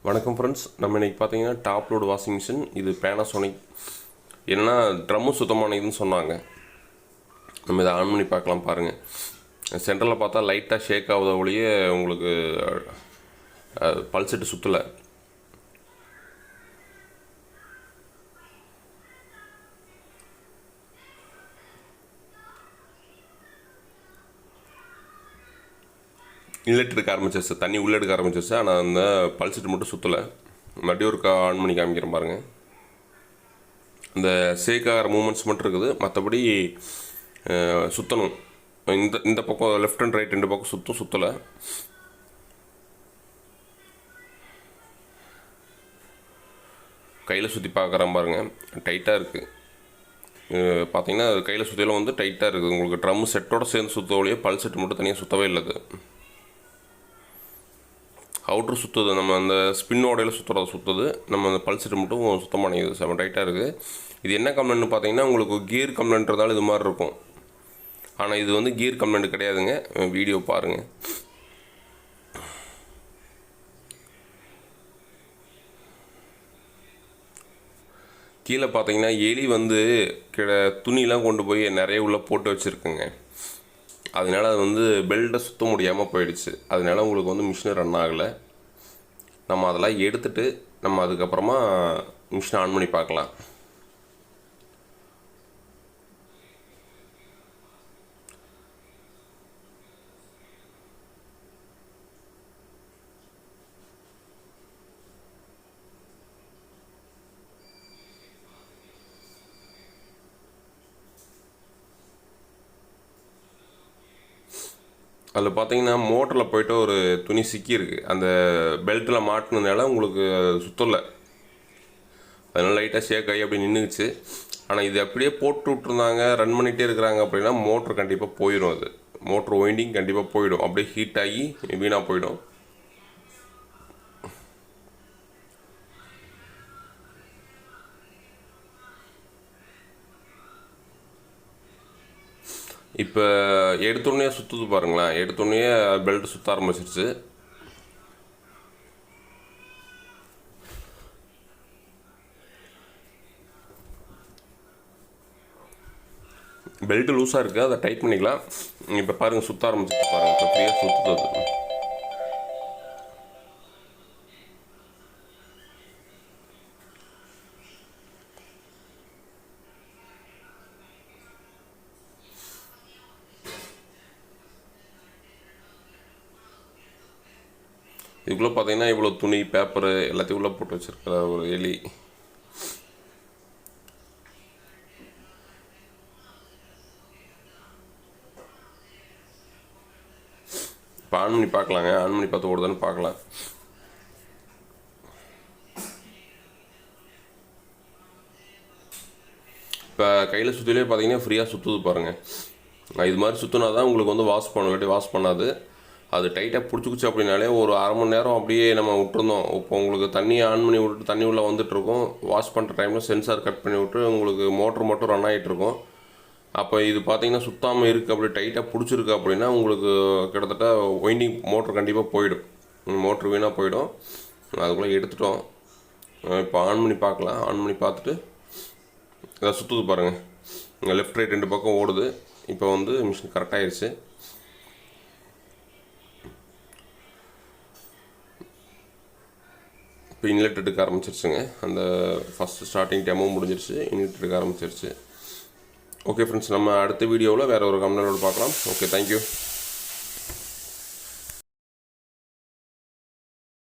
வணக்கம் ஃப்ரெண்ட்ஸ், நம்ம இன்றைக்கி பார்த்தீங்கன்னா டாப் லோடு வாஷிங் மிஷின். இது பேனாசோனிக். என்னென்னா ட்ரம்மு சுத்தமானதுன்னு சொன்னாங்க. நம்ம இதை ஆன் பண்ணி பார்க்கலாம். பாருங்கள், சென்டரில் பார்த்தா லைட்டாக ஷேக் ஆகுத ஒழிய உங்களுக்கு பல்செட்டு சுற்றலை. இன்லெட் எடுக்க ஆரம்பிச்சிருச்சு, தண்ணி உள்ளே எடுக்க ஆரம்பிச்சிருச்சு. ஆனால் அந்த பல்செட்டு மட்டும் சுற்றலை. மறுபடியும் ஒரு ஆன் பண்ணி காமிக்கிறேன் பாருங்கள். இந்த சேக்காகிற மூமெண்ட்ஸ் மட்டும் இருக்குது, மற்றபடி சுற்றணும். இந்த பக்கம் லெஃப்ட் அண்ட் ரைட் ரெண்டு பக்கம் சுற்றலை. கையில் சுற்றி பார்க்குறேன் பாருங்கள், டைட்டாக இருக்குது. பார்த்தீங்கன்னா கையில் சுற்றிலும் வந்து டைட்டாக இருக்குது. உங்களுக்கு ட்ரம் செட்டோடு சேர்ந்து சுற்றவழியே பல்செட்டு மட்டும் தனியாக சுற்றவே இல்லது. அவுட்ரு சுற்றுது, நம்ம அந்த ஸ்பின்னோடையில் சுற்றுறது. நம்ம அந்த பல்செட்டு மட்டும் சுத்தமானது, செம டைட்டாக இருக்குது. இது என்ன கம்ப்ளைண்ட்னு பார்த்தீங்கன்னா உங்களுக்கு கியர் கம்ப்ளைண்ட்றதால இது மாதிரி இருக்கும். ஆனால் இது வந்து கியர் கம்ப்ளைண்ட் கிடையாதுங்க. வீடியோ பாருங்கள். கீழே பார்த்தீங்கன்னா எலி வந்து துணியெலாம் கொண்டு போய் நிறைய உள்ளே போட்டு வச்சுருக்குங்க. அதனால் அது வந்து பெல்ட்டை சுற்ற முடியாமல் போயிடுச்சு. அதனால் உங்களுக்கு வந்து மிஷின் ரன் ஆகலை. நம்ம அதெல்லாம் எடுத்துகிட்டு நம்ம அதுக்கப்புறமா மிஷினை ஆன் பண்ணி பார்க்கலாம். அதில் பார்த்தீங்கன்னா மோட்டரில் போய்ட்டு ஒரு துணி சிக்கியிருக்கு. அந்த பெல்ட்டில் மாட்டினதுனால உங்களுக்கு சுத்தலை. அதனால் லைட்டாக ஷேக் ஆகி அப்படி நின்றுச்சு. ஆனால் இது அப்படியே போட்டு விட்ருந்தாங்க, ரன் பண்ணிகிட்டே இருக்கிறாங்க அப்படின்னா மோட்ரு கண்டிப்பாக போயிடும். அது மோட்ரு ஒயிண்டிங் கண்டிப்பாக போயிடும், அப்படியே ஹீட் ஆகி வீணாக போயிடும். இப்போ எடுத்தோடனே சுற்றுது பாருங்களேன். எடுத்தோடனே பெல்ட் சுற்ற ஆரம்பிச்சிருச்சு. பெல்ட் லூஸாக இருக்குது, அதை டைட் பண்ணிக்கலாம். இப்போ பாருங்கள், சுற்ற ஆரம்பிச்சிருச்சு பாருங்கள். இப்போ ஃப்ரீயாக சுற்றுது. இதுக்குள்ளே பார்த்தீங்கன்னா இவ்வளோ துணி, பேப்பரு எல்லாத்தையும் உள்ளே போட்டு வச்சுருக்கிற ஒரு எலி. இப்போ ஆன் பண்ணி பார்க்கலாங்க. ஆன் பண்ணி பார்த்து ஓடுதான்னு பார்க்கலாம். இப்போ கையில் சுற்றிலே பார்த்தீங்கன்னா ஃப்ரீயாக சுற்றுது பாருங்கள். இது மாதிரி சுற்றினா தான் உங்களுக்கு வந்து வாஷ் பண்ண வேண்டிய வாஷ் பண்ணாது. அது டைட்டாக பிடிச்சிக்குச்சு அப்படின்னாலே ஒரு அரை மணி நேரம் அப்படியே நம்ம விட்டுருந்தோம். இப்போ உங்களுக்கு தண்ணியை ஆன் பண்ணி விட்டுட்டு தண்ணி உள்ளே வந்துட்டுருக்கும். வாஷ் பண்ணுற டைமில் சென்சார் கட் பண்ணி விட்டு உங்களுக்கு மோட்ரு மட்டும் ரன் ஆகிட்டுருக்கும். அப்போ இது பார்த்தீங்கன்னா சுத்தாமல் இருக்குது, அப்படி டைட்டாக பிடிச்சிருக்கு அப்படின்னா உங்களுக்கு கிட்டத்தட்ட ஒயிண்டிங் மோட்ரு கண்டிப்பாக போயிடும். மோட்ரு வீணாக போயிடும். அதுக்குள்ளே எடுத்துட்டோம். இப்போ ஆன் பண்ணி பார்க்கலாம். ஆன் பண்ணி பார்த்துட்டு இதை சுற்றுது பாருங்கள். இங்கே லெஃப்ட் ரைட் ரெண்டு பக்கம் ஓடுது. இப்போ வந்து மிஷின் கரெக்டாகிடுச்சு. இப்போ இன்லெட் எடுக்க ஆரம்பிச்சிருச்சுங்க. அந்த ஃபஸ்ட்டு ஸ்டார்டிங் டெமோ முடிஞ்சிருச்சு, இன்லெட் எடுக்க ஆரம்பிச்சிருச்சு. ஓகே ஃப்ரெண்ட்ஸ், நம்ம அடுத்த வீடியோவில் வேறு ஒரு கம்ப்ளைண்டோடு பார்க்கலாம். Okay, thank you.